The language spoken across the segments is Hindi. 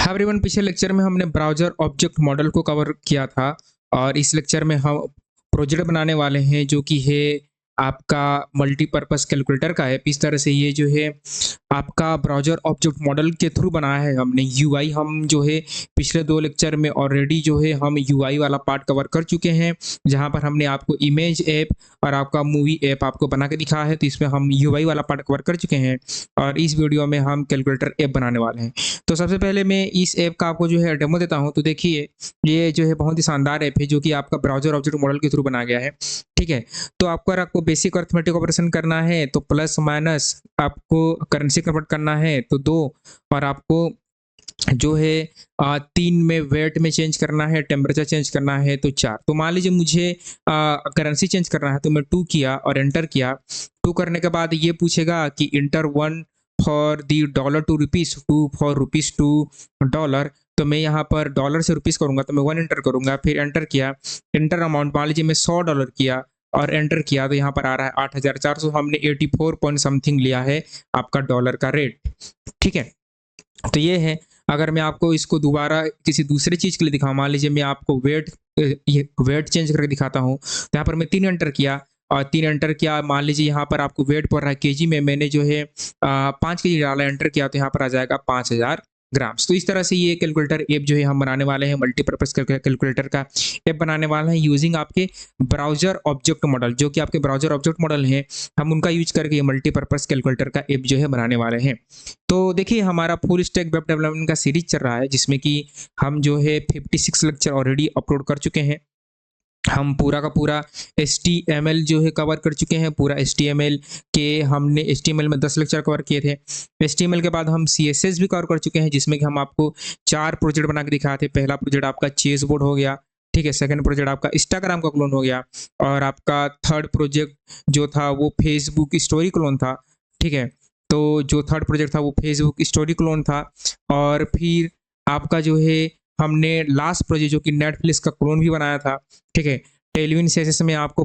हाँ एवरीवन, पिछले लेक्चर में हमने ब्राउज़र ऑब्जेक्ट मॉडल को कवर किया था और इस लेक्चर में हम प्रोजेक्ट बनाने वाले हैं जो कि है आपका मल्टीपर्पज़ कैलकुलेटर का ऐप। इस तरह से ये जो है आपका ब्राउज़र ऑब्जेक्ट मॉडल के थ्रू बनाया है हमने। यूआई हम जो है पिछले 2 लेक्चर में ऑलरेडी जो है हम यूआई वाला पार्ट कवर कर चुके हैं, जहाँ पर हमने आपको इमेज ऐप और आपका मूवी ऐप आपको बना के दिखाया है। तो इसमें हम यूआई वाला पार्ट कवर कर चुके हैं और इस वीडियो में हम कैलकुलेटर ऐप बनाने वाले हैं। तो सबसे पहले मैं इस ऐप का आपको जो है डेमो देता हूं। तो देखिए, ये जो है बहुत ही शानदार ऐप है जो कि आपका ब्राउज़र ऑब्जेक्ट मॉडल के थ्रू बनाया गया है। ठीक है, तो आपको बेसिक अरिथमेटिक ऑपरेशन करना है तो प्लस माइनस, आपको करेंसी कन्वर्ट करना है तो 2, और आपको जो है 3 में वेट में चेंज करना है, टेम्परेचर चेंज करना है तो 4। तो मान लीजिए मुझे करेंसी चेंज करना है तो मैं 2 किया और एंटर किया। 2 करने के बाद ये पूछेगा कि enter 1 for the dollar to rupees, 2 for rupees to dollar. तो मैं यहाँ पर डॉलर से रुपीज़ करूँगा तो मैं 1 एंटर करूँगा, फिर एंटर किया। एंटर अमाउंट मान लीजिए मैं $100 किया और एंटर किया तो यहाँ पर आ रहा है 8,400। हमने 84 पॉइंट समथिंग लिया है आपका डॉलर का रेट। ठीक है, तो ये है। अगर मैं आपको इसको दोबारा किसी दूसरे चीज़ के लिए दिखाऊँ, मान लीजिए मैं आपको ये वेट चेंज करके दिखाता हूँ। तो यहाँ पर मैं 3 एंटर किया और 3 एंटर किया। मान लीजिए यहाँ पर आपको वेट पड़ रहा है केजी में, मैंने जो है 5 केजी डाला, एंटर किया तो यहाँ पर आ जाएगा 5000 ग्राम्स। तो इस तरह से ये कैलकुलेटर ऐप जो है हम बनाने वाले हैं, मल्टीपर्पज़ कैलकुलेटर का ऐप बनाने वाले हैं यूजिंग आपके ब्राउज़र ऑब्जेक्ट मॉडल। जो कि आपके ब्राउज़र ऑब्जेक्ट मॉडल हैं, हम उनका यूज़ करके ये मल्टीपर्पज़ कैलकुलेटर का ऐप जो है बनाने वाले हैं। तो देखिए, हमारा फुल स्टैक वेब डेवलपमेंट का सीरीज चल रहा है जिसमें कि हम जो है 56 लेक्चर ऑलरेडी अपलोड कर चुके हैं। हम पूरा का पूरा HTML जो है कवर कर चुके हैं। पूरा HTML के हमने HTML में 10 लेक्चर कवर किए थे। HTML के बाद हम CSS भी कवर कर चुके हैं जिसमें कि हम आपको 4 प्रोजेक्ट बना के दिखाए थे। पहला प्रोजेक्ट आपका चेसबोर्ड हो गया, ठीक है। सेकंड प्रोजेक्ट आपका इंस्टाग्राम का क्लोन हो गया और आपका थर्ड प्रोजेक्ट जो था वो फेसबुक स्टोरी क्लोन था, ठीक है। तो जो थर्ड प्रोजेक्ट था वो फेसबुक स्टोरी क्लोन था। और फिर आपका जो है हमने लास्ट प्रोजेक्ट जो कि नेटफ्लिक्स का क्लोन भी बनाया था, ठीक है। टेलविन CSS में आपको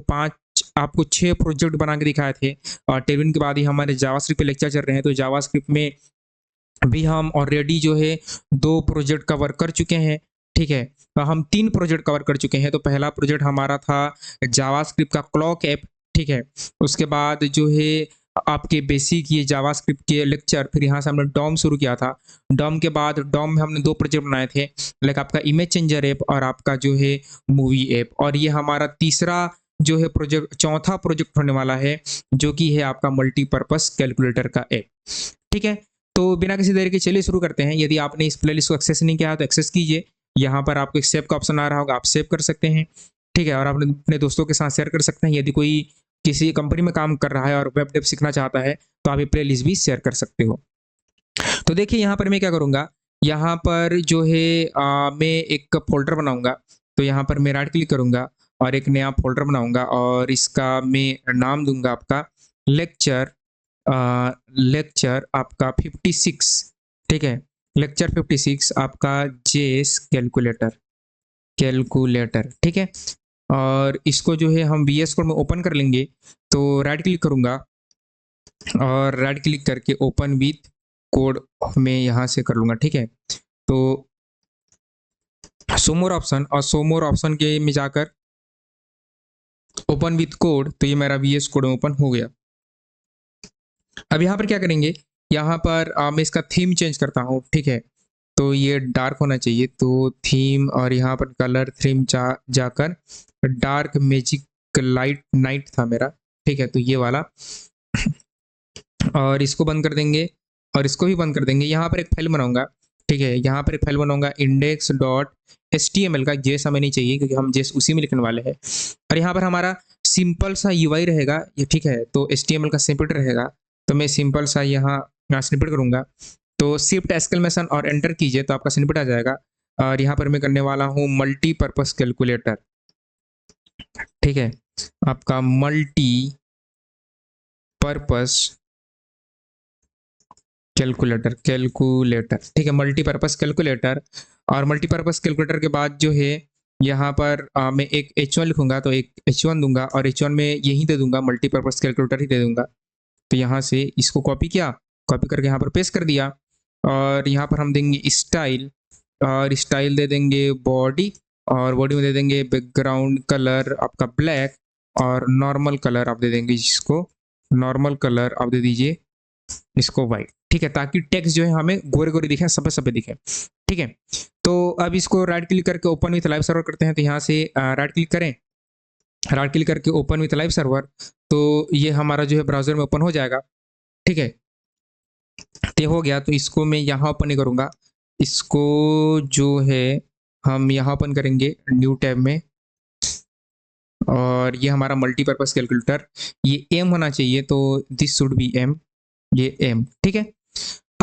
6 प्रोजेक्ट बना के दिखाए थे और टेलविन के बाद ही हमारे जावास्क्रिप्ट पे लेक्चर चल रहे हैं। तो जावास्क्रिप्ट में भी हम ऑलरेडी जो है 2 प्रोजेक्ट कवर कर चुके हैं, ठीक है। हम 3 प्रोजेक्ट कवर कर चुके हैं। तो पहला प्रोजेक्ट हमारा था जावास्क्रिप्ट का क्लॉक ऐप, ठीक है। उसके बाद जो है आपके बेसिक ये जावास्क्रिप्ट के लेक्चर, फिर यहाँ से हमने डॉम शुरू किया था। डॉम के बाद डॉम में हमने 2 प्रोजेक्ट बनाए थे, लाइक आपका इमेज चेंजर ऐप और आपका जो है मूवी ऐप। और ये हमारा तीसरा जो है प्रोजेक्ट, चौथा प्रोजेक्ट होने वाला है जो कि है आपका मल्टीपर्पज़ कैलकुलेटर का ऐप, ठीक है। तो बिना किसी देरी के चलिए शुरू करते हैं। यदि आपने इस प्लेलिस्ट को एक्सेस नहीं किया है तो एक्सेस कीजिए। यहाँ पर आपको एक सेव का ऑप्शन आ रहा होगा, आप सेव कर सकते हैं, ठीक है। और आप अपने दोस्तों के साथ शेयर कर सकते हैं। यदि कोई किसी कंपनी में काम कर रहा है और वेब डेव सीखना चाहता है तो आप ये प्लेलिस्ट भी शेयर कर सकते हो। तो देखिए, यहाँ पर मैं क्या करूँगा, यहाँ पर जो है मैं एक फ़ोल्डर बनाऊँगा। तो यहाँ पर मैं राइट क्लिक करूँगा और एक नया फ़ोल्डर बनाऊँगा और इसका मैं नाम दूँगा आपका लेक्चर आपका 56, ठीक है। लेक्चर 56 आपका जेएस कैलकुलेटर, ठीक है। और इसको जो है हम VS कोड में ओपन कर लेंगे। तो राइट क्लिक करूँगा और राइट क्लिक करके ओपन विथ कोड में यहाँ से कर लूँगा, ठीक है। तो शो मोर ऑप्शन, और शो मोर ऑप्शन के में जाकर ओपन विथ कोड, तो ये मेरा VS कोड में ओपन हो गया। अब यहाँ पर क्या करेंगे, यहाँ पर मैं इसका थीम चेंज करता हूँ, ठीक है। तो ये डार्क होना चाहिए, तो थीम और यहाँ पर कलर थीम जाकर डार्क मैजिक लाइट नाइट था मेरा, ठीक है। तो ये वाला और इसको बंद कर देंगे और इसको भी बंद कर देंगे। यहाँ पर एक फाइल बनाऊंगा, ठीक है। यहाँ पर एक फाइल बनाऊंगा index.html का। जेस हमें नहीं चाहिए क्योंकि हम जेस उसी में लिखने वाले हैं। और यहाँ पर हमारा सिंपल सा UI रहेगा ये, ठीक है। तो HTML का स्निपेट रहेगा, तो मैं सिंपल सा यहाँ स्निपेट करूँगा। तो शिफ्ट एक्सक्लेमेशन और एंटर कीजिए तो आपका स्निपेट आ जाएगा। और यहाँ पर मैं करने वाला हूँ मल्टीपर्पज़ कैलकुलेटर, ठीक है। आपका मल्टीपर्पज़ कैलकुलेटर, ठीक है। मल्टीपर्पज़ कैलकुलेटर, और मल्टीपर्पज़ कैलकुलेटर के बाद जो है यहाँ पर मैं एक H1 लिखूंगा तो एक H1 दूंगा और H1 में यही दे दूंगा, मल्टीपर्पज़ कैलकुलेटर ही दे दूंगा। तो यहाँ से इसको कॉपी किया, कॉपी करके यहाँ पर पेस्ट कर दिया और यहाँ पर हम देंगे स्टाइल और स्टाइल दे देंगे बॉडी, और बॉडी में दे देंगे बैकग्राउंड कलर आपका ब्लैक, और नॉर्मल कलर आप दे देंगे जिसको, नॉर्मल कलर आप दे दीजिए इसको वाइट, ठीक है, ताकि टेक्स्ट जो है हमें गोरे गोरे दिखे, सफेद सफेद दिखे, ठीक है। तो अब इसको राइट क्लिक करके ओपन विथ लाइव सर्वर करते हैं। तो यहाँ से राइट क्लिक करें, राइट क्लिक करके ओपन विथ लाइव सर्वर, तो ये हमारा जो है ब्राउजर में ओपन हो जाएगा, ठीक है। तो हो गया, तो इसको मैं यहाँ ओपन नहीं करूँगा, इसको जो है हम यहाँ ओपन करेंगे न्यू टैब में, और ये हमारा मल्टीपर्पज कैलकुलेटर, ये एम होना चाहिए, तो दिस शुड बी एम, ये एम, ठीक है।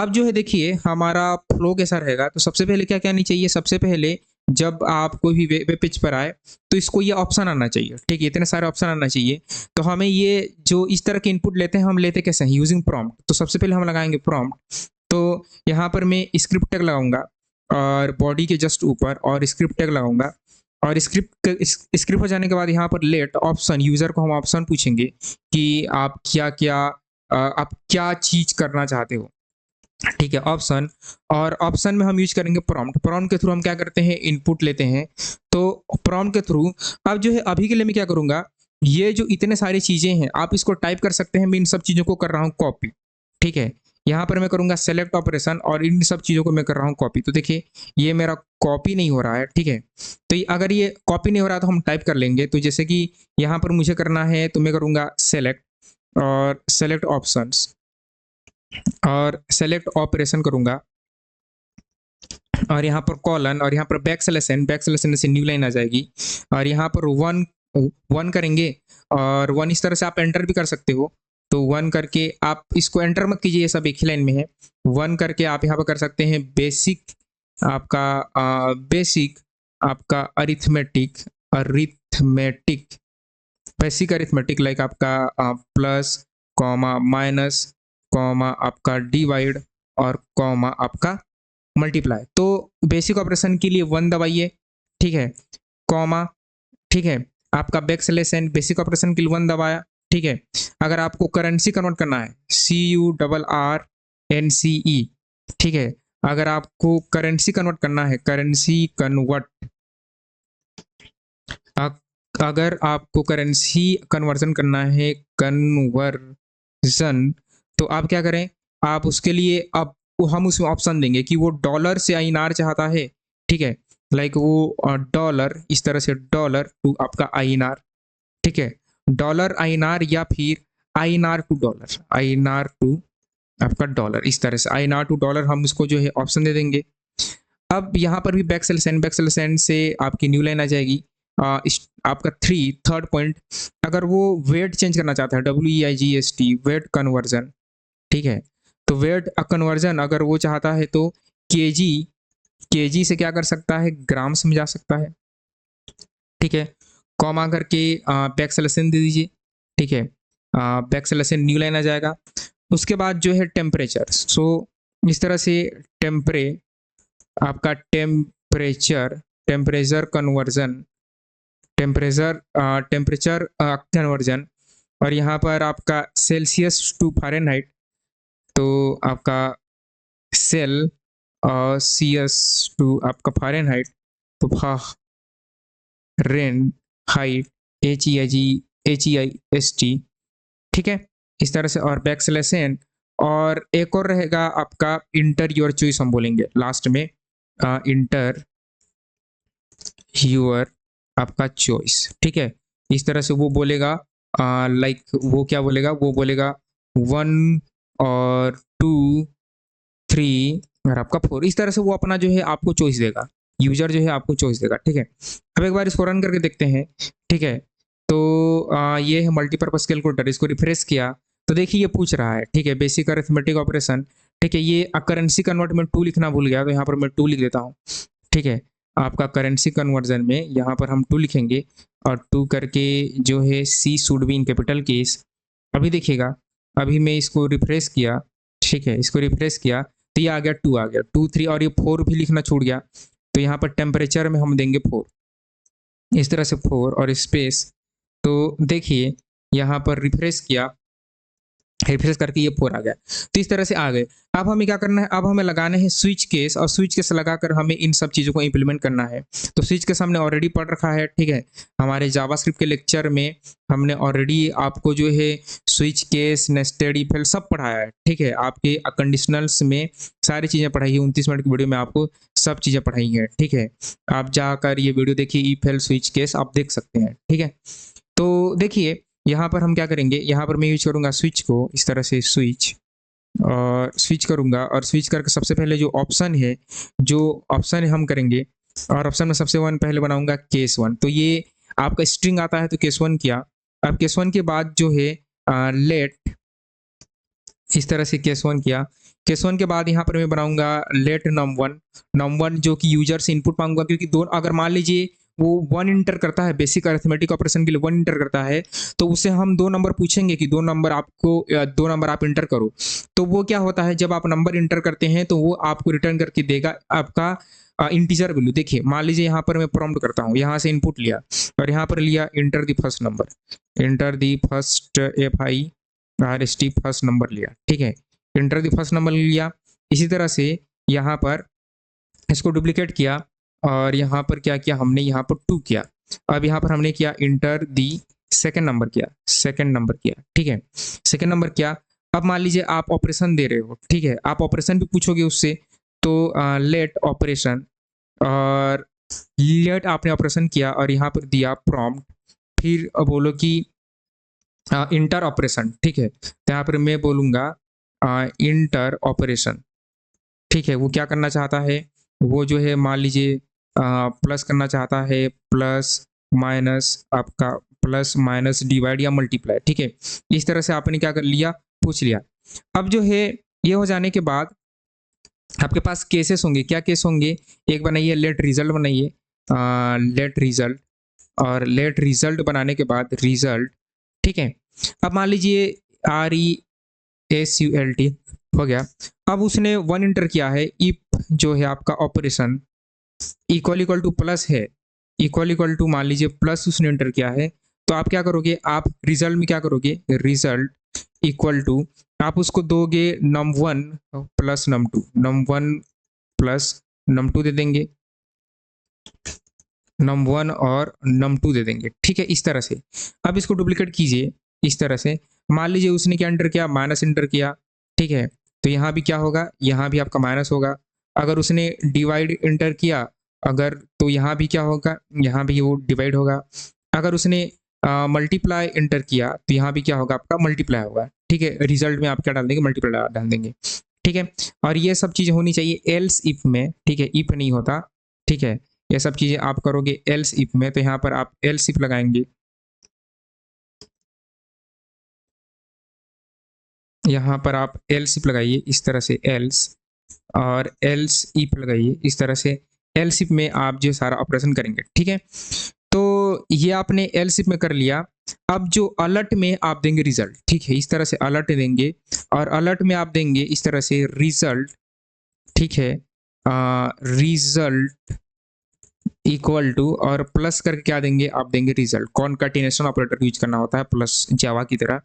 अब जो है देखिए हमारा फ्लो कैसा रहेगा। तो सबसे पहले क्या क्या नहीं चाहिए, सबसे पहले जब आप कोई भी वेब पेज पर आए तो इसको ये ऑप्शन आना चाहिए, ठीक है, इतने सारे ऑप्शन आना चाहिए। तो हमें ये जो इस तरह के इनपुट लेते हैं, हम लेते कैसे हैं, यूजिंग प्रॉम्प्ट। तो सबसे पहले हम लगाएंगे प्रॉम्प्ट, तो यहाँ पर मैं स्क्रिप्ट टैग लगाऊंगा, और बॉडी के जस्ट ऊपर और स्क्रिप्ट टैग लगाऊंगा, और स्क्रिप्ट हो जाने के बाद यहाँ पर लेट ऑप्शन, यूजर को हम ऑप्शन पूछेंगे कि आप क्या क्या आप क्या चीज करना चाहते हो, ठीक है, ऑप्शन। और ऑप्शन में हम यूज करेंगे प्रॉम्प्ट, प्रॉम्प्ट के थ्रू हम क्या करते हैं, इनपुट लेते हैं। तो प्रॉम्प्ट के थ्रू अब जो है अभी के लिए मैं क्या करूंगा, ये जो इतने सारी चीजें हैं आप इसको टाइप कर सकते हैं, मैं इन सब चीजों को कर रहा हूँ कॉपी, ठीक है। यहाँ पर मैं करूंगा सेलेक्ट ऑपरेशन, और इन सब चीजों को मैं कर रहा हूँ कॉपी। तो देखिए ये मेरा कॉपी नहीं हो रहा है, ठीक है। तो अगर ये कॉपी नहीं हो रहा तो हम टाइप कर लेंगे। तो जैसे कि यहाँ पर मुझे करना है, तो मैं करूंगा सेलेक्ट, और सेलेक्ट ऑप्शंस, और सेलेक्ट ऑपरेशन करूंगा, और यहाँ पर कॉलन, और यहाँ पर बैक स्लैश से न्यू लाइन आ जाएगी, और यहाँ पर वन वन करेंगे, और वन इस तरह से आप एंटर भी कर सकते हो। तो वन करके आप इसको एंटर मत कीजिए, ये सब एक ही लाइन में है। वन करके आप यहाँ पर कर सकते हैं बेसिक आपका बेसिक आपका arithmetic, arithmetic basic arithmetic, like आपका प्लस कॉमा माइनस कॉमा आपका डिवाइड, और कॉमा आपका मल्टीप्लाई। तो बेसिक ऑपरेशन के लिए वन दबाइए, ठीक है, कॉमा, ठीक है, आपका backslash n basic operation के लिए वन दबाया, ठीक है। अगर आपको करेंसी कन्वर्ट करना है, CURRNCE, ठीक है, अगर आपको करेंसी कन्वर्ट करना है, करेंसी कन्वर्ट, अगर आपको करेंसी कन्वर्जन करना है, कन्वर्जन, तो आप क्या करें, आप उसके लिए अब हम उसमें ऑप्शन देंगे कि वो डॉलर से आईएनआर चाहता है, ठीक है, लाइक वो डॉलर, इस तरह से डॉलर टू आपका आईएनआर, ठीक है, डॉलर आईएनआर, या फिर INR to dollar, INR to आपका डॉलर, इस तरह से आईएनआर टू डॉलर हम इसको जो है ऑप्शन दे देंगे। अब यहाँ पर भी बैक स्लैश एन से आपकी न्यू लाइन आ जाएगी। आपका थर्ड पॉइंट, अगर वो वेट चेंज करना चाहता है, WEIGST वेट कन्वर्जन, ठीक है, तो वेट कन्वर्जन अगर वो चाहता है तो केजी से क्या कर सकता है, ग्राम्स में जा सकता है, ठीक है, कॉमा करके बैक स्लैश एन दे दीजिए, ठीक है, backslash n new line आ जाएगा। उसके बाद जो है टेम्परेचर, सो इस तरह से आपका टेम्परेचर कन्वर्जन, टेम्परेचर कन्वर्जन, और यहाँ पर आपका सेल्सियस टू फ़ारेनहाइट, तो आपका सेल्सियस टू आपका फ़ारेनहाइट, तो फ़ारेनहाइट HEIGHT, ठीक है, इस तरह से, और बैक स्लैश एन, और एक और रहेगा आपका इंटर योर चॉइस, हम बोलेंगे लास्ट में, इंटर योर आपका चॉइस, ठीक है, इस तरह से वो बोलेगा, लाइक वो क्या बोलेगा, वो बोलेगा 1 और 2 3 और आपका 4, इस तरह से वो अपना जो है आपको चॉइस देगा, यूजर जो है आपको चॉइस देगा, ठीक है। अब एक बार इसको रन करके देखते हैं, ठीक है। तो ये है मल्टीपर्पज कैलकुलेटर, इसको रिफ्रेश किया तो देखिए ये पूछ रहा है, ठीक है, बेसिक अरिथमेटिक ऑपरेशन, ठीक है, ये करेंसी कन्वर्ट में 2 लिखना भूल गया, तो यहाँ पर मैं 2 लिख देता हूँ, ठीक है। आपका करेंसी कन्वर्जन में यहाँ पर हम 2 लिखेंगे, और 2 करके जो है C should be in capital case. अभी देखिएगा, अभी मैं इसको रिफ्रेश किया, ठीक है, इसको रिफ्रेश किया तो ये आ गया 2 आ गया, 2 3, और ये 4 भी लिखना छूट गया, तो यहाँ पर टेम्परेचर में हम देंगे 4, इस तरह से 4 और स्पेस। तो देखिए यहाँ पर रिफ्रेश किया, रिफ्रेश करके ये 4 आ गया। तो इस तरह से आ गए। अब हमें क्या करना है, अब हमें लगाने हैं स्विच केस और स्विच केस लगाकर हमें इन सब चीज़ों को इम्प्लीमेंट करना है। तो स्विच केस हमने ऑलरेडी पढ़ रखा है, ठीक है? हमारे जावास्क्रिप्ट के लेक्चर में हमने ऑलरेडी आपको जो है switch case, nested if else सब पढ़ाया है, ठीक है? आपके कंडीशनल्स में सारी चीज़ें पढ़ाई है, 29 मिनट की वीडियो में आपको सब चीज़ें पढ़ाई हैं, ठीक है? आप जाकर ये वीडियो देखिए, इफ एल्स स्विच केस आप देख सकते हैं, ठीक है? तो देखिए यहाँ पर हम क्या करेंगे, यहाँ पर मैं यूज करूँगा स्विच को, इस तरह से स्विच और स्विच करूँगा और स्विच करके सबसे पहले जो ऑप्शन हम करेंगे और ऑप्शन में सबसे वन पहले बनाऊँगा केस 1। तो ये आपका स्ट्रिंग आता है तो केस 1 किया। अब केस 1 के बाद जो है लेट, इस तरह से केस 1 किया। केस 1 के बाद यहाँ पर मैं बनाऊँगा लेट num1 जो कि यूज़र से इनपुट माँगूँगा, क्योंकि दोनों अगर मान लीजिए वो 1 इंटर करता है, बेसिक अरिथमेटिक ऑपरेशन के लिए 1 इंटर करता है, तो उससे हम 2 नंबर पूछेंगे कि 2 नंबर आपको 2 नंबर आप इंटर करो। तो वो क्या होता है, जब आप नंबर इंटर करते हैं तो वो आपको रिटर्न करके देगा आपका इंटीजर वैल्यू। देखिए मान लीजिए यहाँ पर मैं प्रॉम्प्ट करता हूँ, यहाँ से इनपुट लिया और यहाँ पर लिया enter the first number, enter the first FIRST first number लिया, ठीक है? इंटर द फर्स्ट नंबर लिया। इसी तरह से यहाँ पर इसको डुप्लीकेट किया और यहाँ पर क्या किया हमने, यहाँ पर 2 किया। अब यहाँ पर हमने किया इंटर दी सेकंड नंबर किया, ठीक है? सेकंड नंबर किया। अब मान लीजिए आप ऑपरेशन दे रहे हो, ठीक है? आप ऑपरेशन भी पूछोगे उससे, तो लेट ऑपरेशन और लेट आपने ऑपरेशन किया और यहाँ पर दिया प्रॉम्प्ट, फिर बोलो कि इंटर ऑपरेशन, ठीक है? तो यहाँ पर मैं बोलूँगा इंटर ऑपरेशन, ठीक है? वो क्या करना चाहता है, वो जो है मान लीजिए प्लस करना चाहता है, प्लस माइनस आपका प्लस माइनस डिवाइड या मल्टीप्लाई, ठीक है? इस तरह से आपने क्या कर लिया, पूछ लिया। अब जो है ये हो जाने के बाद आपके पास केसेस होंगे। क्या केस होंगे, एक बनाइए लेट रिजल्ट बनाइए, लेट रिजल्ट और लेट रिजल्ट बनाने के बाद रिजल्ट, ठीक है? अब मान लीजिए RESULT हो गया। अब उसने 1 इंटर किया है, इफ जो है आपका ऑपरेशन इक्वल टू प्लस है, इक्वल टू मान लीजिए प्लस उसने इंटर किया है, तो आप क्या करोगे, आप रिजल्ट में क्या करोगे, रिजल्ट इक्वल टू आप उसको दोगे num1 plus num1 plus num2 दे देंगे, num1 और num2 दे देंगे, ठीक है? इस तरह से। अब इसको डुप्लीकेट कीजिए इस तरह से। मान लीजिए उसने क्या इंटर किया, माइनस इंटर किया, ठीक है? तो यहाँ भी क्या होगा, यहाँ भी आपका माइनस होगा। अगर उसने डिवाइड इंटर किया, अगर तो यहाँ भी क्या होगा, यहाँ भी वो डिवाइड होगा। अगर उसने मल्टीप्लाई इंटर किया तो यहाँ भी क्या होगा, आपका मल्टीप्लाई होगा, ठीक है? रिजल्ट में आप क्या डाल देंगे, मल्टीप्लाई डाल देंगे, ठीक है? और ये सब चीज़ें होनी चाहिए एल्स इफ में, ठीक है? इफ नहीं होता, ठीक है? ये सब चीज़ें आप करोगे एल्स इफ में, तो यहाँ पर आप एल्स इफ लगाएंगे, यहाँ पर आप एल्स इफ लगाइए इस तरह से एल्स और एल्स इफ लगाइए इस तरह से। एल्स इफ में आप जो सारा ऑपरेशन करेंगे, ठीक है? तो ये आपने एल्स इफ में कर लिया। अब जो अलर्ट में आप देंगे रिजल्ट, ठीक है? इस तरह से अलर्ट देंगे और अलर्ट में आप देंगे इस तरह से रिजल्ट, ठीक है? रिजल्ट इक्वल टू और प्लस करके क्या देंगे, आप देंगे रिजल्ट। कॉनकैटिनेशन ऑपरेटर यूज करना होता है प्लस जावा की तरह।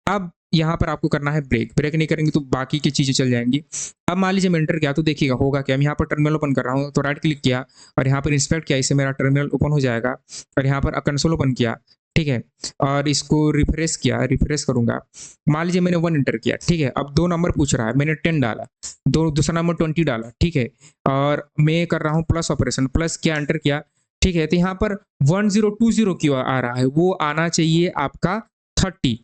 अब यहाँ पर आपको करना है ब्रेक नहीं करेंगे तो बाकी की चीजें चल जाएंगी। अब मान लीजिए मैं एंटर किया तो देखिएगा होगा क्या, मैं यहाँ पर टर्मिनल ओपन कर रहा हूँ तो राइट क्लिक किया और यहाँ पर इंस्पेक्ट किया, इससे मेरा टर्मिनल ओपन हो जाएगा और यहाँ पर कंसोल ओपन किया, ठीक है? और इसको रिफ्रेश किया, रिफ्रेश करूंगा। मान लीजिए मैंने 1 एंटर किया, ठीक है? अब 2 नंबर पूछ रहा है, मैंने 10 डाला, दूसरा नंबर 20 डाला, ठीक है? और मैं कर रहा हूँ प्लस ऑपरेशन, प्लस किया एंटर किया, ठीक है? तो यहाँ पर 1020 क्यों आ रहा है, वो आना चाहिए आपका 30।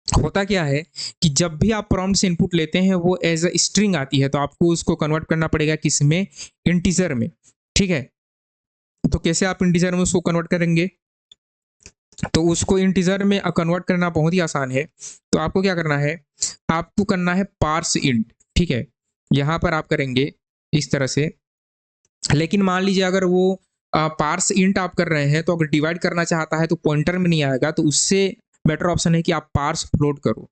होता क्या है कि जब भी आप प्रॉम्प्ट से इनपुट लेते हैं वो एज अ स्ट्रिंग आती है, तो आपको उसको कन्वर्ट करना पड़ेगा किसमें, इंटीजर में, ठीक है? तो कैसे आप इंटीजर में उसको कन्वर्ट करेंगे, तो उसको इंटीजर में कन्वर्ट करना बहुत ही आसान है। तो आपको क्या करना है, आपको करना है पार्स इंट, ठीक है? यहाँ पर आप करेंगे इस तरह से। लेकिन मान लीजिए अगर वो पार्स इंट आप कर रहे हैं तो अगर डिवाइड करना चाहता है तो पॉइंटर में नहीं आएगा, तो उससे बेटर ऑप्शन है कि आप पार्स फ्लोट करो,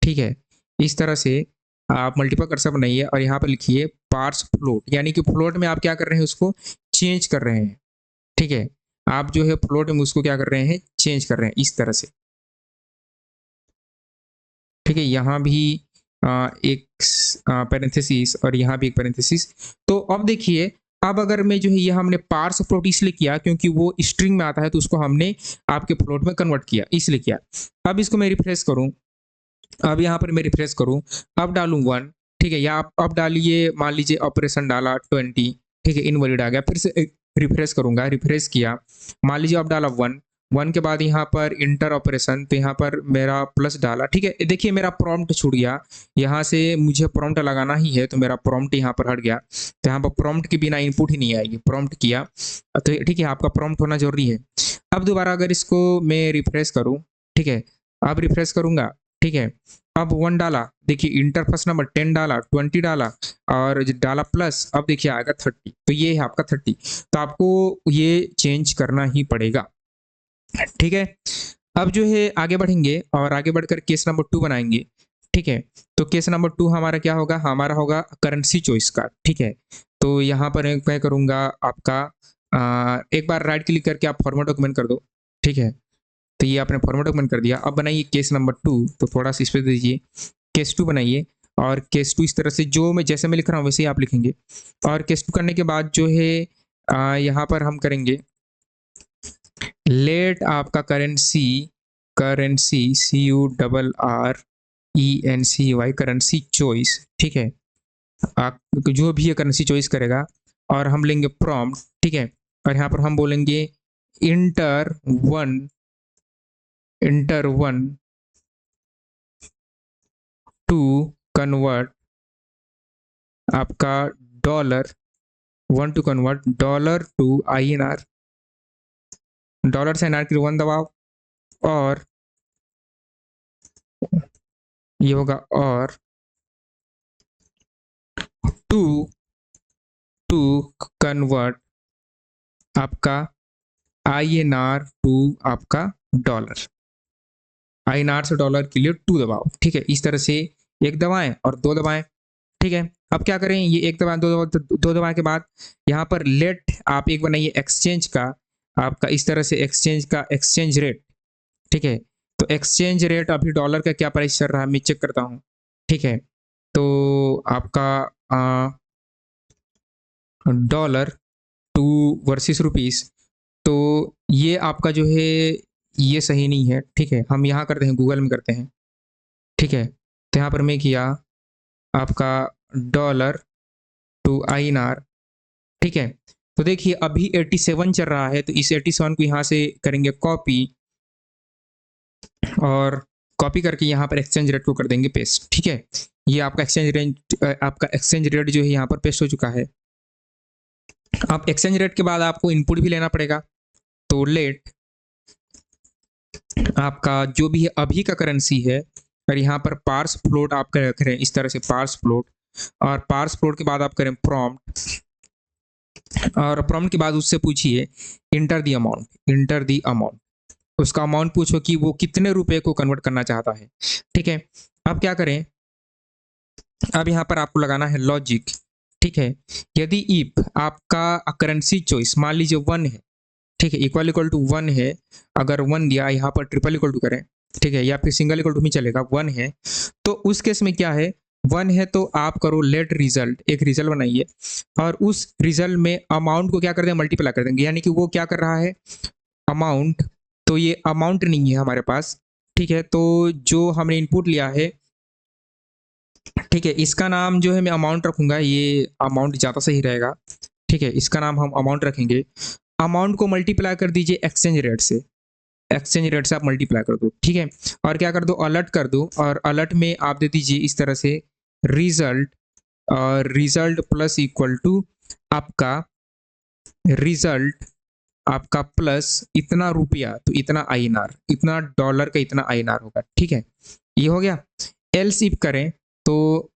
ठीक है? इस तरह से आप मल्टीपल कर्सर बनाइए और यहाँ पर लिखिए पार्स फ्लोट, यानी कि फ्लोट में आप क्या कर रहे हैं, उसको चेंज कर रहे हैं, ठीक है? आप जो है फ्लोट में उसको क्या कर रहे हैं, चेंज कर रहे हैं इस तरह से। ठीक है, यहाँ भी एक पैरेंथेसिस और यहाँ भी एक पैरेंथेसिस। तो अब देखिए, अब अगर मैं जो है ये हमने पार्स फ्लोट इसलिए किया क्योंकि वो स्ट्रिंग में आता है, तो उसको हमने आपके फ्लोट में कन्वर्ट किया, इसलिए किया। अब इसको मैं रिफ्रेश करूँ, अब यहाँ पर मैं रिफ्रेश करूँ, अब डालूँ 1, ठीक है, या आप अब डालिए, मान लीजिए ऑपरेशन डाला 20, ठीक है, इनवैलिड आ गया, फिर से रिफ्रेश करूँगा, रिफ्रेश किया, मान लीजिए अब डाला 1, 1 के बाद यहाँ पर इंटर ऑपरेशन, तो यहाँ पर मेरा प्लस डाला, ठीक है, देखिए मेरा प्रॉम्प्ट छूट गया, यहाँ से मुझे प्रॉम्प्ट लगाना ही है, तो मेरा प्रॉम्प्ट यहाँ पर हट गया, तो यहाँ पर प्रॉम्प्ट के बिना इनपुट ही नहीं आएगी, प्रॉम्प्ट किया, तो ठीक है, आपका प्रॉम्प्ट होना जरूरी है। अब दोबारा अगर इसको मैं रिफ्रेश करूँ, ठीक है, अब रिफ्रेश करूँगा, ठीक है, अब 1 डाला, देखिए इंटर फर्स्ट नंबर 10 डाला, 20 डाला और डाला प्लस, अब देखिए आएगा 30, तो ये है आपका 30, तो आपको ये चेंज करना ही पड़ेगा, ठीक है। अब जो है आगे बढ़ेंगे और आगे बढ़कर केस नंबर 2 बनाएंगे, ठीक है, तो केस नंबर 2 हमारा क्या होगा, हमारा होगा करेंसी चॉइस का, ठीक है, तो यहाँ पर मैं करूँगा आपका एक बार राइट क्लिक करके आप फॉर्मेट डॉक्यूमेंट कर दो, ठीक है, तो ये आपने फॉर्मेट डॉक्यूमेंट कर दिया। अब बनाइए केस नंबर 2, तो थोड़ा सा स्पेस दीजिए, केस 2 बनाइए, और केस 2 इस तरह से जो मैं जैसे मैं लिख रहा हूँ वैसे ही आप लिखेंगे, और केस 2 करने के बाद जो है यहाँ पर हम करेंगे लेट आपका currency, currency CURRENCY currency choice, ठीक है, आप जो भी ये करेंसी चॉइस करेगा, और हम लेंगे प्रॉम्प्ट, ठीक है, और यहाँ पर हम बोलेंगे enter one, enter 1 to convert आपका dollar, 1 to convert dollar to INR, dollar से INR के लिए 1 दबाओ, और ये होगा और टू टू कन्वर्ट आपका INR टू आपका डॉलर, INR से डॉलर के लिए 2 दबाओ, ठीक है, इस तरह से एक दबाएं और 2 दबाएं, ठीक है। अब क्या करें, ये एक दबाएं, दो दबाएं के बाद यहाँ पर लेट आप एक बनाइए एक्सचेंज का, आपका इस तरह से एक्सचेंज का एक्सचेंज रेट, ठीक है, तो एक्सचेंज रेट अभी डॉलर का क्या प्राइस चल रहा है मैं चेक करता हूँ, ठीक है, तो आपका डॉलर टू वर्सेस रुपीस, तो ये आपका जो है ये सही नहीं है, ठीक है, हम यहाँ करते हैं गूगल में करते हैं, ठीक है, तो यहाँ पर मैं किया आपका डॉलर टू INR, ठीक है, तो देखिए अभी 87 चल रहा है, तो इस 87 को यहाँ से करेंगे कॉपी, और कॉपी करके यहाँ पर एक्सचेंज रेट को कर देंगे पेस्ट, ठीक है, ये आपका एक्सचेंज रेट, आपका एक्सचेंज रेट जो है यहाँ पर पेस्ट हो चुका है। अब एक्सचेंज रेट के बाद आपको इनपुट भी लेना पड़ेगा, तो लेट आपका जो भी है अभी का करेंसी है, और यहाँ पर पार्स फ्लोट आप करें इस तरह से पार्स फ्लोट, और पार्स फ्लोट के बाद आप करें प्रॉम्प्ट, और प्रॉम्प्ट के बाद उससे पूछिए inter the amount, inter the amount, उसका अमाउंट पूछो कि वो कितने रुपए को कन्वर्ट करना चाहता है, ठीक है। अब क्या करें, अब यहाँ पर आपको लगाना है लॉजिक, ठीक है, यदि इफ आपका करेंसी चॉइस मान लीजिए 1 है, ठीक है, इक्वल इक्वल टू 1 है, अगर 1 दिया यहाँ पर ट्रिपल इक्वल टू करें, ठीक है, या फिर सिंगल इक्वल टू भी चलेगा, 1 है, तो उस केस में क्या है, 1 है तो आप करो लेट रिजल्ट, एक रिजल्ट बनाइए, और उस रिजल्ट में अमाउंट को क्या कर देंगे, मल्टीप्लाई कर देंगे, यानी कि वो क्या कर रहा है अमाउंट, तो ये अमाउंट नहीं है हमारे पास, ठीक है, तो जो हमने इनपुट लिया है, ठीक है, इसका नाम जो है मैं अमाउंट रखूंगा, ये अमाउंट ज़्यादा सही रहेगा, ठीक है, इसका नाम हम अमाउंट रखेंगे, अमाउंट को मल्टीप्लाई कर दीजिए एक्सचेंज रेट से, एक्सचेंज रेट से आप मल्टीप्लाई कर दो, ठीक है, और क्या कर दो अलर्ट कर दो, और अलर्ट में आप दे दीजिए इस तरह से रिजल्ट, और रिजल्ट प्लस इक्वल टू आपका रिजल्ट आपका प्लस इतना रुपया, तो इतना INR, इतना डॉलर का इतना INR होगा, ठीक है, ये हो गया। एल्स इफ करें तो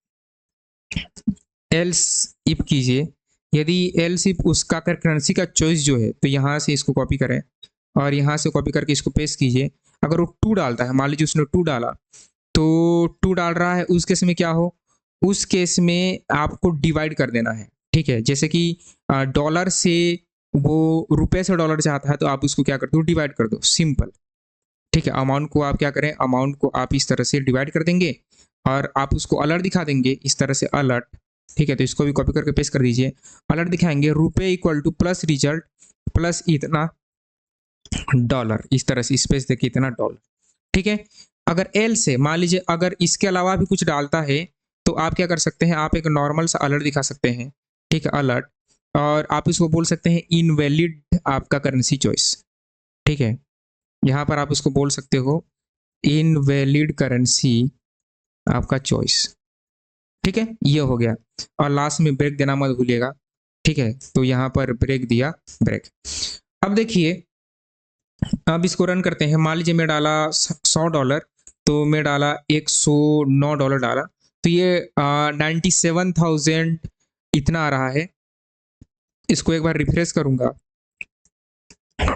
एल्स इफ कीजिए, यदि एल्स इफ उसका करेंसी का चॉइस जो है, तो यहाँ से इसको कॉपी करें, और यहाँ से कॉपी करके इसको पेस्ट कीजिए, अगर वो 2 डालता है, मान लीजिए उसने 2 डाला, तो 2 डाल रहा है, उस केस में क्या हो, उस केस में आपको डिवाइड कर देना है, ठीक है, जैसे कि डॉलर से वो रुपए से डॉलर चाहता है, तो आप उसको क्या कर दो डिवाइड कर दो, सिंपल, ठीक है, अमाउंट को आप क्या करें, अमाउंट को आप इस तरह से डिवाइड कर देंगे और आप उसको अलर्ट दिखा देंगे इस तरह से अलर्ट। ठीक है, तो इसको भी कॉपी करके पेस्ट कर दीजिए। अलर्ट दिखाएंगे रुपए equal two plus result plus इतना डॉलर, इस तरह से स्पेस देके इतना डॉलर। ठीक है, अगर एल से मान लीजिए अगर इसके अलावा भी कुछ डालता है तो आप क्या कर सकते हैं, आप एक नॉर्मल सा अलर्ट दिखा सकते हैं। ठीक है, अलर्ट, और आप इसको बोल सकते हैं इनवैलिड आपका करेंसी चॉइस। ठीक है, यहाँ पर आप इसको बोल सकते हो इनवैलिड करेंसी आपका चॉइस। ठीक है, ये हो गया, और लास्ट में ब्रेक देना मत भूलिएगा। ठीक है, तो यहाँ पर ब्रेक दिया, ब्रेक। अब देखिए, अब इसको रन करते हैं। मान लीजिए मैं डाला $100, तो मैं डाला $109 डाला, तो ये 97,000 इतना आ रहा है। इसको एक बार रिफ्रेश करूंगा,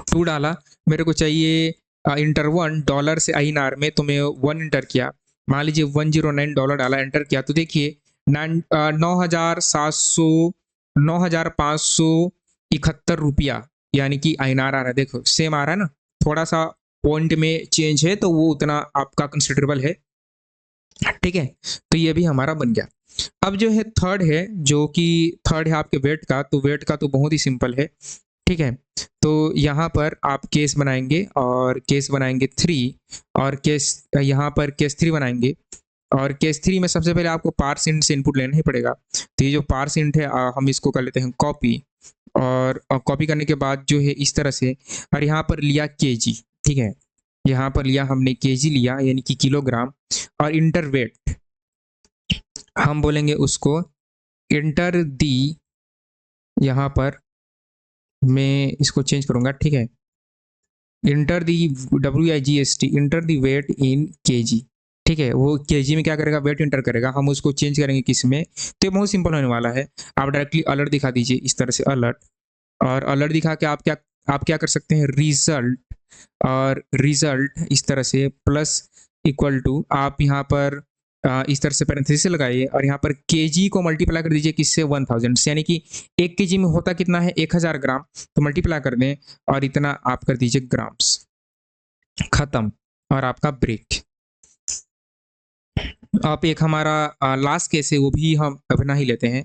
2 डाला, मेरे को चाहिए इंटर 1 डॉलर से INR में, तो मैं 1 इंटर किया। मान लीजिए $109 डाला, एंटर किया, तो देखिए 9,571 रुपया यानी कि INR आ रहा है। देखो सेम आ रहा है ना, थोड़ा सा पॉइंट में चेंज है तो वो उतना आपका कंसिडरेबल है। ठीक है, तो ये भी हमारा बन गया। अब जो है थर्ड है, जो कि थर्ड है आपके वेट का, तो वेट का तो बहुत ही सिंपल है। ठीक है, तो यहाँ पर आप केस बनाएंगे और केस बनाएंगे 3, और केस यहाँ पर केस 3 बनाएंगे, और केस 3 में सबसे पहले आपको पार्सेंट से इनपुट लेना ही पड़ेगा। तो ये जो पार्सेंट है हम इसको कर लेते हैं कॉपी, और कॉपी करने के बाद जो है इस तरह से, और यहाँ पर लिया केजी। ठीक है, यहाँ पर लिया हमने केजी लिया यानी कि किलोग्राम, और इंटर वेट हम बोलेंगे उसको इंटर दी, यहाँ पर मैं इसको चेंज करूंगा। ठीक है, इंटर दी WIGST, इंटर दी वेट इन केजी। ठीक है, वो केजी में क्या करेगा, वेट इंटर करेगा, हम उसको चेंज करेंगे किस में। तो ये बहुत सिंपल होने वाला है। आप डायरेक्टली अलर्ट दिखा दीजिए इस तरह से अलर्ट, और अलर्ट दिखा के आप क्या कर सकते हैं, रिजल्ट, और रिजल्ट इस तरह से प्लस इक्वल टू, आप यहाँ पर इस तरह से पैरेंथेसिस लगाइए, और यहाँ पर केजी को मल्टीप्लाई कर दीजिए किससे, 1000 से, यानी कि 1 केजी में होता कितना है, 1000 ग्राम, तो मल्टीप्लाई कर दें और इतना आप कर दीजिए ग्राम्स। खत्म, और आपका ब्रेक। आप एक हमारा लास्ट केस है वो भी हम अपना ही लेते हैं।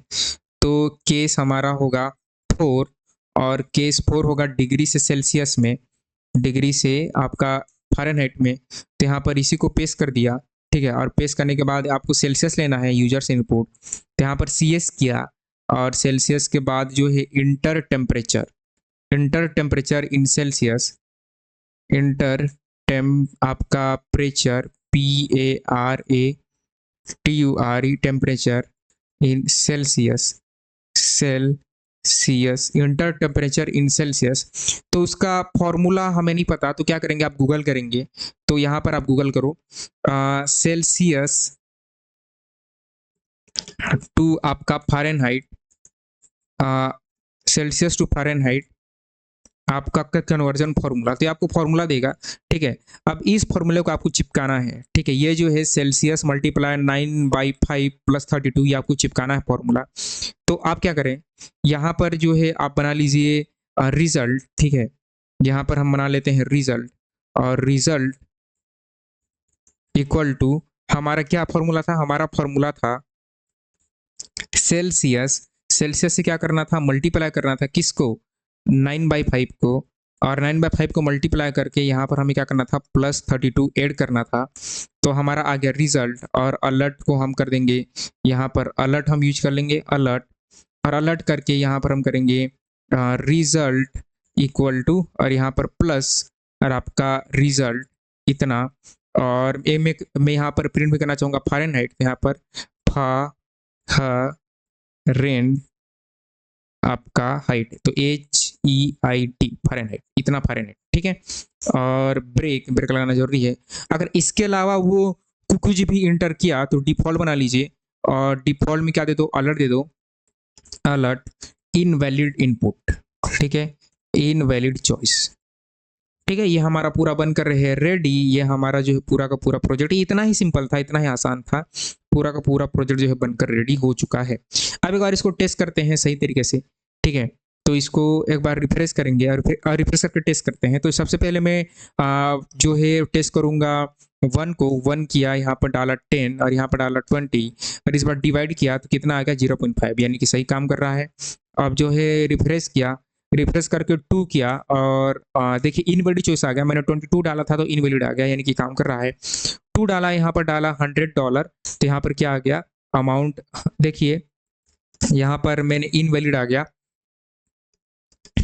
तो केस हमारा होगा 4, और केस 4 होगा डिग्री से सेल्सियस में, डिग्री से आपका फ़ारेनहाइट में। तो यहाँ पर इसी को पेस्ट कर दिया। ठीक है, और पेस्ट करने के बाद आपको सेल्सियस लेना है, यूजर से इनपुट, तो यहाँ पर CS किया, और सेल्सियस के बाद जो है enter temperature, enter temperature in Celsius, enter टेम आपका प्रेचर PARATURE temperature in Celsius, Celsius, enter temperature in Celsius. तो उसका फॉर्मूला हमें नहीं पता, तो क्या करेंगे, आप गूगल करेंगे। तो यहाँ पर आप गूगल करो सेल्सियस टू आपका फ़ारेनहाइट, सेल्सियस टू फ़ारेनहाइट आपका कन्वर्जन फार्मूला, तो ये आपको फार्मूला देगा। ठीक है, अब इस फार्मूले को आपको चिपकाना है। ठीक है, ये जो है सेल्सियस मल्टीप्लाई 9/5 + 32, ये आपको चिपकाना है फार्मूला। तो आप क्या करें, यहाँ पर जो है आप बना लीजिए रिजल्ट। ठीक है, यहाँ पर हम बना लेते हैं रिजल्ट, और रिजल्ट इक्वल टू हमारा क्या फार्मूला था, हमारा फार्मूला था सेल्सियस, सेल्सियस से क्या करना था, मल्टीप्लाई करना था किसको, 9/5 को, और 9/5 को मल्टीप्लाई करके यहाँ पर हमें क्या करना था, +32 ऐड करना था। तो हमारा आ गया रिजल्ट, और अलर्ट को हम कर देंगे, यहाँ पर अलर्ट हम यूज कर लेंगे अलर्ट, और अलर्ट करके यहाँ पर हम करेंगे रिजल्ट इक्वल टू, और यहाँ पर प्लस, और आपका रिजल्ट इतना, और मैं यहाँ पर प्रिंट भी करना चाहूँगा फ़ारेनहाइट, यहाँ पर रेन आपका हाइट, तो HEIT फ़ारेनहाइट, इतना फ़ारेनहाइट। ठीक है, और ब्रेक लगाना जरूरी है। अगर इसके अलावा वो कुछ भी इंटर किया तो डिफ़ॉल्ट बना लीजिए, और डिफ़ॉल्ट में क्या दे दो, अलर्ट दे दो, अलर्ट इनवैलिड इनपुट। ठीक है, इनवैलिड चॉइस। ठीक है, ये हमारा पूरा बनकर रहे रेडी। ये हमारा जो है पूरा का पूरा प्रोजेक्ट, इतना ही सिंपल था, इतना ही आसान था, पूरा का पूरा प्रोजेक्ट जो है बनकर रेडी हो चुका है। अब एक बार इसको टेस्ट करते हैं सही तरीके से। ठीक है, तो इसको एक बार रिफ्रेश करेंगे और फिर रिफ्रेश करके टेस्ट करते हैं। तो सबसे पहले मैं जो है टेस्ट करूँगा 1 को 1 किया, यहाँ पर डाला 10 और यहाँ पर डाला 20 और इस बार डिवाइड किया तो कितना आ गया 0.5, यानी कि सही काम कर रहा है। अब जो है रिफ्रेश किया, रिफ्रेश करके 2 किया और देखिए इनवैलिड चॉइस आ गया। मैंने 22 डाला था तो इनवैलिड आ गया, यानी कि काम कर रहा है। 2 डाला, यहाँ पर डाला $100 तो यहाँ पर क्या आ गया अमाउंट, देखिए यहाँ पर मैंने इनवैलिड आ गया।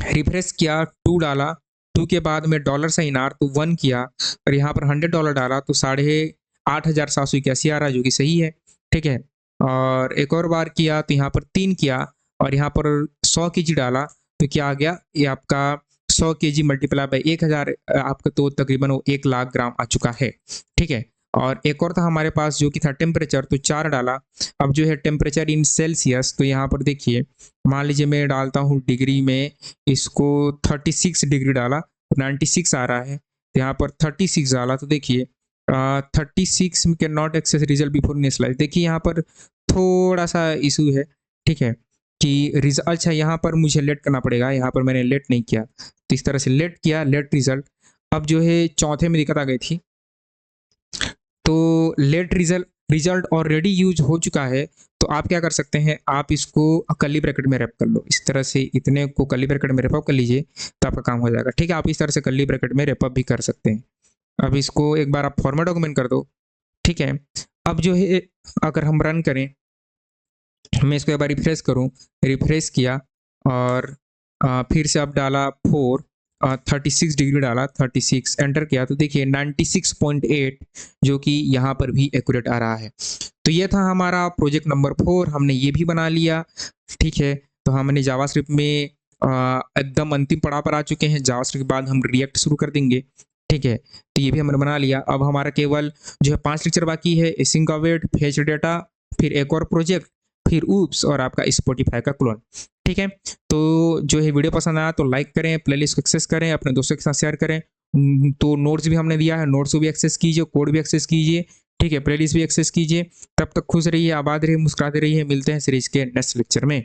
रिफ्रेश किया, 2 डाला, 2 के बाद में डॉलर साइन आर तो 1 किया और यहाँ पर $100 डाला तो 8,781 आ रहा है, जो कि सही है, ठीक है। और एक और बार किया तो यहाँ पर 3 किया और यहाँ पर 100 केजी डाला तो क्या आ गया, ये आपका 100 केजी मल्टीप्लाई बाय 1000 आपका तो तकरीबन वो 1 लाख ग्राम आ चुका है, ठीक है। और एक और था हमारे पास जो कि था टेम्परेचर, तो 4 डाला। अब जो है टेम्परेचर इन सेल्सियस, तो यहाँ पर देखिए मान लीजिए मैं डालता हूँ डिग्री में, इसको 36 डिग्री डाला, 96 आ रहा है। तो यहाँ पर 36 डाला तो देखिए 36 can not access result before initialise. देखिए यहाँ पर थोड़ा सा इशू है, ठीक है, कि रिजल्ट, अच्छा यहाँ पर मुझे लेट करना पड़ेगा, यहाँ पर मैंने लेट नहीं किया तो इस तरह से लेट किया, लेट रिजल्ट। अब जो है चौथे में दिक्कत आ गई थी, तो लेट रिजल्ट ऑलरेडी यूज हो चुका है, तो आप क्या कर सकते हैं, आप इसको कर्ली ब्रैकेट में रैप कर लो, इस तरह से इतने को कर्ली ब्रैकेट में रैप अप कर लीजिए तो आपका काम हो जाएगा, ठीक है। आप इस तरह से कर्ली ब्रैकेट में रैप अप भी कर सकते हैं। अब इसको एक बार आप फॉर्मेट डॉक्यूमेंट कर दो, ठीक है। अब जो है अगर हम रन करें, मैं इसको एक बार रिफ्रेश करूं, रिफ्रेश किया और फिर से अब डाला 4, 36 डिग्री डाला, 36 एंटर किया तो देखिए 96.8 जो कि यहाँ पर भी एक्यूरेट आ रहा है। तो ये था हमारा प्रोजेक्ट नंबर 4, हमने ये भी बना लिया, ठीक है। तो हमने जावास्क्रिप्ट में एकदम अंतिम पड़ाव पर आ चुके हैं। जावास्क्रिप्ट के बाद हम रिएक्ट शुरू कर देंगे, ठीक है। तो ये भी हमने बना लिया। अब हमारा केवल जो है 5 लेक्चर बाकी है, एसिंक अवेट, फेच डेटा, फिर एक और प्रोजेक्ट, फिर ऊप्स और आपका स्पॉटिफाई का क्लोन, ठीक है। तो जो है वीडियो पसंद आया तो लाइक करें, प्लेलिस्ट को एक्सेस करें, अपने दोस्तों के साथ शेयर करें। तो नोट्स भी हमने दिया है, नोट्स को भी एक्सेस कीजिए, कोड भी एक्सेस कीजिए, ठीक है, प्लेलिस्ट भी एक्सेस कीजिए। तब तक खुश रहिए, आबाद रहिए, मुस्कुराते रहिए। मिलते हैं सीरीज के नेक्स्ट लेक्चर में।